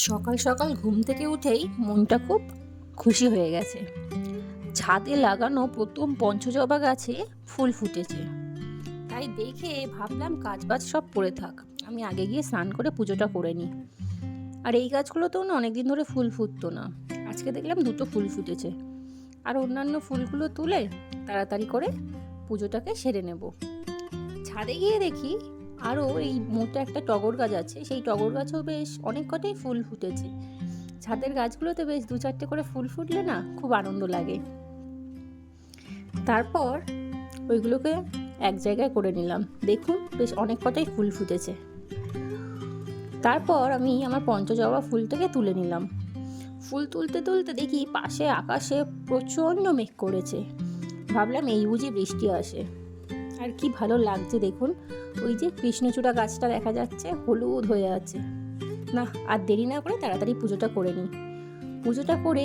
সকাল সকাল ঘুম থেকে উঠেই মনটা খুব খুশি হয়ে গেছে। ছাদে লাগানো প্রথম পঞ্চজবা গাছে ফুল ফুটেছে। তাই দেখে ভাবলাম কাজবাজ সব পড়ে থাক, আমি আগে গিয়ে স্নান করে পুজোটা করে নিই। আর এই গাছগুলোতেও না অনেকদিন ধরে ফুল ফুটতো না, আজকে দেখলাম দুটো ফুল ফুটেছে। আর অন্যান্য ফুলগুলো তুলে তাড়াতাড়ি করে পুজোটাকে সেরে নেব। ছাদে গিয়ে দেখি আরও এই মোটা একটা টগর গাছ আছে, সেই টগর গাছেও বেশ অনেক কটাই ফুল ফুটেছে। ছাদের গাছগুলোতে বেশ দু চারটে করে ফুল ফুটলে না খুব আনন্দ লাগে। তারপর ওইগুলোকে এক জায়গায় করে নিলাম, দেখুন বেশ অনেক কটাই ফুল ফুটেছে। তারপর আমি আমার পঞ্চজবা ফুলটাকে তুলে নিলাম। ফুল তুলতে তুলতে দেখি পাশে আকাশে প্রচণ্ড মেঘ করেছে। ভাবলাম এই বুঝি বৃষ্টি আসে। আর কি ভালো লাগছে দেখুন, ওই যে কৃষ্ণচূড়া গাছটা দেখা যাচ্ছে হলুদ হয়ে আছে। না আর দেরি না করে তাড়াতাড়ি পুজোটা করে নিই। পুজোটা করে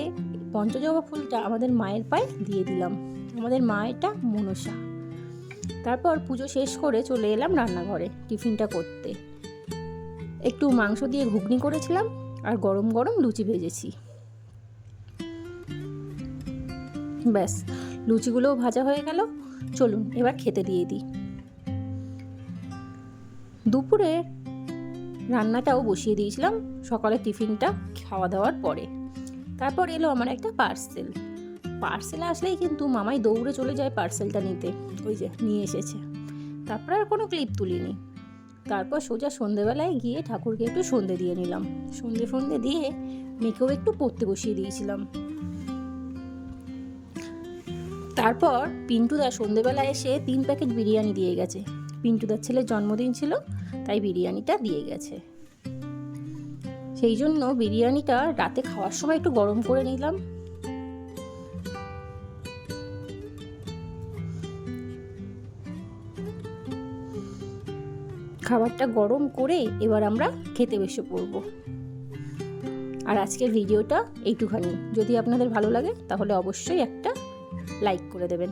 পঞ্চজবা ফুলটা আমাদের মায়ের পায়ে দিয়ে দিলাম। আমাদের মা এটা মনসা। তারপর পুজো শেষ করে চলে এলাম রান্নাঘরে টিফিনটা করতে। একটু মাংস দিয়ে ঘুগনি করেছিলাম আর গরম গরম লুচি ভেজেছি। ব্যাস, লুচিগুলোও ভাজা হয়ে গেল। চলুন এবার খেতে দিয়ে দিই। দুপুরে রান্নাটাও বসিয়ে দিয়েছিলাম সকালে টিফিনটা খাওয়া দাওয়ার পরে। তারপর এলো আমার একটা পার্সেল আসলেই কিন্তু মামাই দৌড়ে চলে যায় পার্সেলটা নিতে। ওই যে নিয়ে এসেছে। তারপর আর কোনো ক্লিপ তুলিনি। তারপর সোজা সন্ধেবেলায় গিয়ে ঠাকুরকে একটু সন্ধে দিয়ে নিলাম। সন্ধে দিয়ে মেয়েকেও একটু পড়তে বসিয়ে দিয়েছিলাম। তারপর পিন্টুদা সন্ধেবেলা এসে 3 প্যাকেট বিরিয়ানি দিয়ে গেছে। পিন্টুদার ছেলের জন্মদিন ছিল, তাই বিরিয়ানিটা দিয়ে গেছে। সেই জন্য বিরিয়ানিটা রাতে খাওয়ার সময় একটু গরম করে নিলাম। খাবারটা গরম করে এবার আমরা খেতে বসে পড়ব। আর আজকের ভিডিওটা এইটুখানি। যদি আপনাদের ভালো লাগে তাহলে অবশ্যই একটা লাইক করে দেবেন।